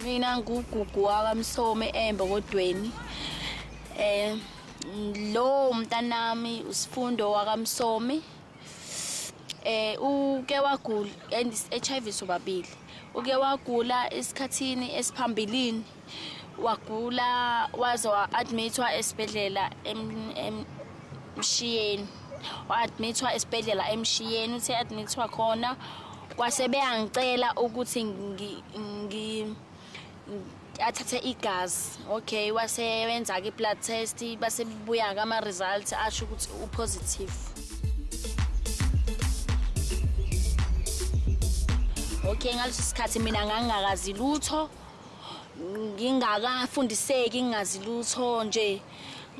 Mina ngugugu wakamsome embokodweni. Lo mntanami usifundo wakamsome. Uke wagula and HIV sobabili. Uke wagula esikhathini esiphambilini. Wagula wazo admitwa esibhedlela emshiyeni. Wa-admitwa esibhedlela emshiyeni uthe admitwa khona kwase beyangicela ukuthi athathe igazi. Okay, wase wenza ke blood test base buya ke ama results asho ukuthi upositive. Okay, ngaleso sikhathi mina ngangakazi lutho. Ngingakafundiseki ngingazi lutho nje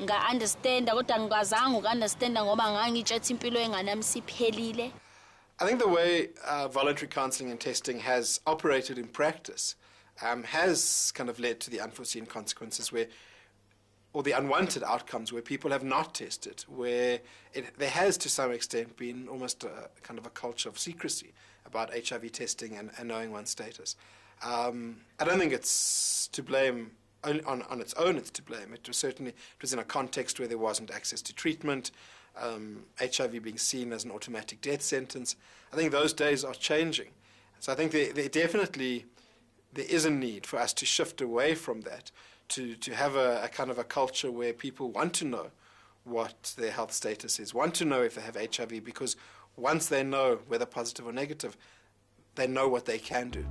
nga-understanda kodwa ngikazange uku-understanda ngoba ngangitshethe impilo enganami siphelile. I think the way voluntary counselling and testing has operated in practice has kind of led to the unforeseen consequences or the unwanted outcomes where people have not tested, where there has to some extent been almost a kind of a culture of secrecy about HIV testing and knowing one's status. I don't think it's to blame on its own. It's to blame. It was in a context where there wasn't access to treatment, HIV being seen as an automatic death sentence. I think those days are changing. So I think there is a need for us to shift away from that, to have a kind of a culture where people want to know what their health status is, want to know if they have HIV, because once they know whether positive or negative, they know what they can do.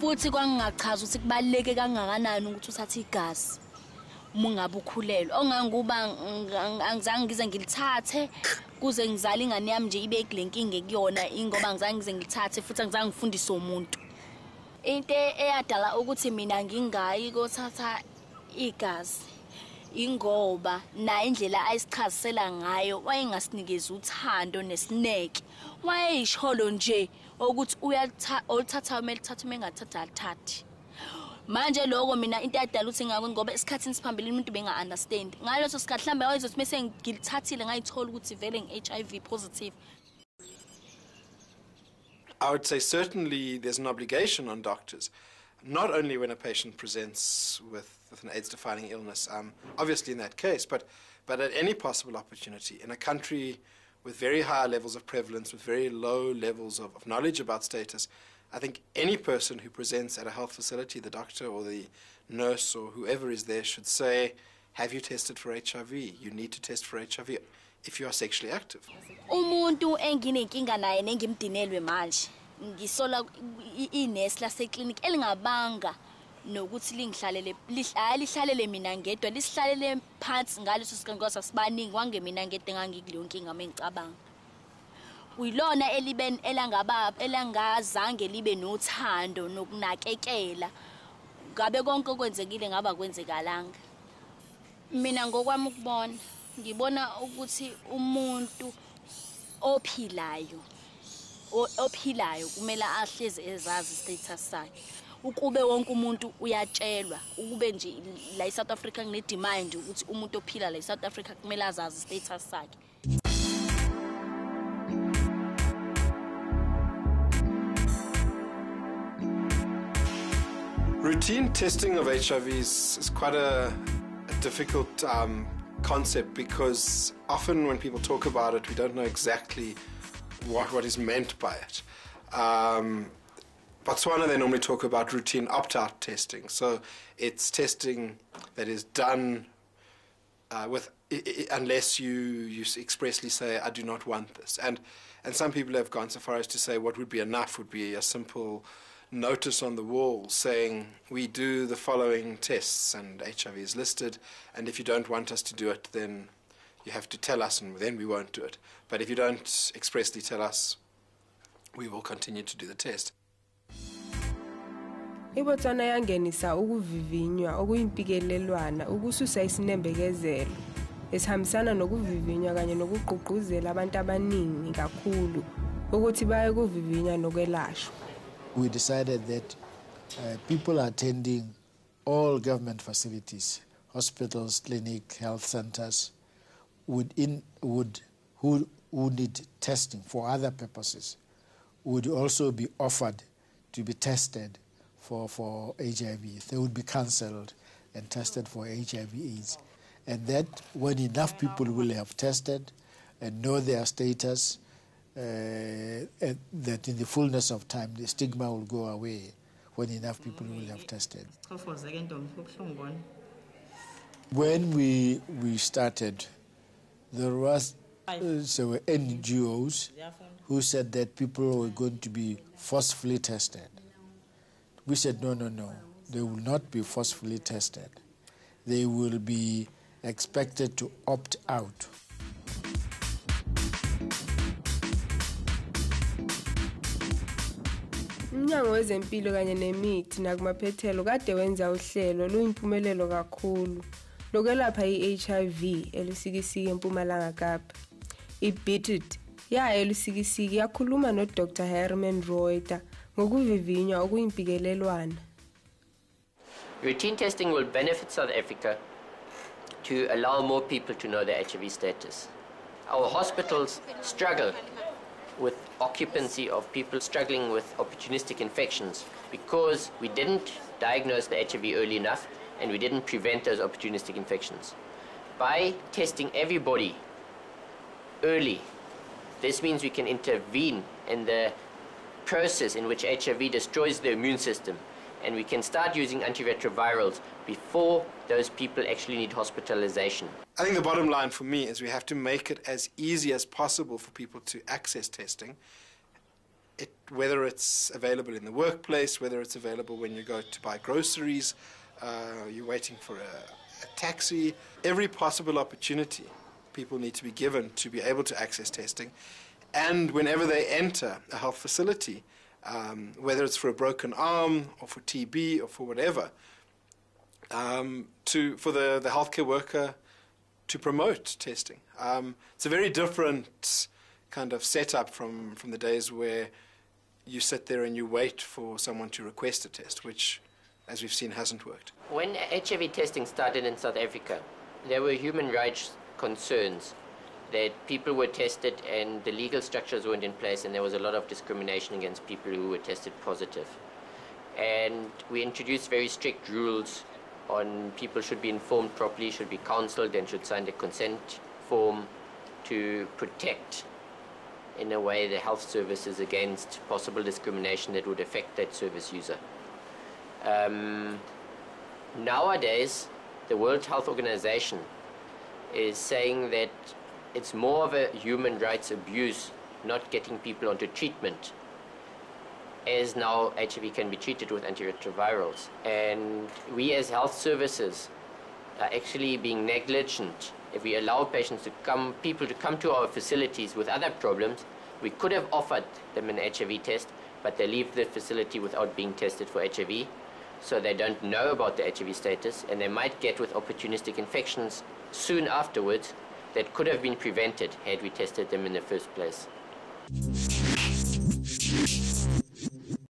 Futhi kwangingachaza ukuthi kubaleke kangakanani ukuthi uthathe igazi mungabe ukhulelwe. Onganguba angizange ngize ngilithathe kuze ngizala ingane yami nje ibe kulenkinga ekuyona ingoba angizange ngize ngilithathe futhi angizange ngifundise umuntu. Into eyadala ukuthi mina ngingayi kothatha igazi ingoba na indlela ayisichazisela ngayo wayengasinikeza uthando nesineke. Wayeyisholo nje ukuthi olithatha umelithatha mengathatha alithathi. Manje lokho mina into eyadala ukuthi ngakho ngoba esikhathini siphambili umuntu benga understand. Ngaleso sikhathi mhlambe wayezothi mase ngilithathile ngayithola ukuthi vele ngi-HIV positive. I would say certainly there's an obligation on doctors, not only when a patient presents with an AIDS-defining illness, obviously in that case, but at any possible opportunity. In a country with very high levels of prevalence, with very low levels of knowledge about status, I think any person who presents at a health facility, the doctor or the nurse or whoever is there, should say, have you tested for HIV? You need to test for HIV if you are sexually active. Umuntu enginenkinga naye nengimdinelwe manje ngisola inesi laseklinik elingabanga nokuthi lingihlalele lihlalele mina ngedwa lisihlalele phansi ngaleso sikangosa sibaningi wange mina ngedwa ngangikuleyo nkinga mengicabanga. Uyilona elangazange libe nothando nokunakekela. Ngabe konke okwenzekile ngaba kwenzekalanga. Mina ngokwami ukubona ngibona ukuthi umuntu ophilayo kumele ahleze ezazi status sakhe. Ukube wonke umuntu uyatshelwa ukube nje la eSouth Africa kune demand ukuthi umuntu ophila la eSouth Africa kumele azazi status sakhe. Routine testing of HIV is quite a difficult concept, because often when people talk about it, we don't know exactly what is meant by it. Botswana, they normally talk about routine opt-out testing. So it's testing that is done unless you expressly say, I do not want this. And some people have gone so far as to say what would be enough would be a simple notice on the wall saying, we do the following tests and HIV is listed, and if you don't want us to do it, then you have to tell us and then we won't do it. But if you don't expressly tell us, we will continue to do the test. IBotswana yangenisa ukuvivinywa okuyimpikelelwana ukususa isinembekezelo esihambisana nokuvivinywa kanye nokugqugquzela abantu abaningi kakhulu ukuthi baye kuvivinywa nokwelashwa. We decided that people attending all government facilities, hospitals, clinic, health centers, who need testing for other purposes would also be offered to be tested for HIV. They would be cancelled and tested for HIV/AIDS. And that when enough people will have tested and know their status, and that in the fullness of time the stigma will go away when enough people will have tested. When we started, there were NGOs who said that people were going to be forcefully tested. We said, no, they will not be forcefully tested. They will be expected to opt out. Umnyango wezempilo kanye nemithi nakumaphethelo kade wenza uhlelo luyimpumelelo kakhulu lokwelapha i-HIV elisikisiki eMpumalanga Kapa. I-VCT yayo elisikisiki yakhuluma no-Dr. Herman Reuter ngokuvivinywa okuyimpikelelwana. Routine testing will benefit South Africa to allow more people to know their HIV status. Our hospitals struggle with occupancy of people struggling with opportunistic infections because we didn't diagnose the HIV early enough and we didn't prevent those opportunistic infections. By testing everybody early, this means we can intervene in the process in which HIV destroys the immune system, and we can start using antiretrovirals before those people actually need hospitalization. I think the bottom line for me is we have to make it as easy as possible for people to access testing, whether it's available in the workplace, whether it's available when you go to buy groceries, you're waiting for a taxi. Every possible opportunity people need to be given to be able to access testing. And whenever they enter a health facility, whether it's for a broken arm or for TB or for whatever, for the healthcare worker to promote testing. It's a very different kind of setup from the days where you sit there and you wait for someone to request a test, which, as we've seen, hasn't worked. When HIV testing started in South Africa, there were human rights concerns that people were tested and the legal structures weren't in place, and there was a lot of discrimination against people who were tested positive. And we introduced very strict rules on people should be informed properly, should be counseled, and should sign the consent form to protect, in a way, the health services against possible discrimination that would affect that service user. Nowadays, the World Health Organization is saying that it's more of a human rights abuse not getting people onto treatment, as now HIV can be treated with antiretrovirals. And we as health services are actually being negligent. If we allow people to come to our facilities with other problems, we could have offered them an HIV test, but they leave the facility without being tested for HIV, so they don't know about the HIV status, and they might get with opportunistic infections soon afterwards that could have been prevented had we tested them in the first place.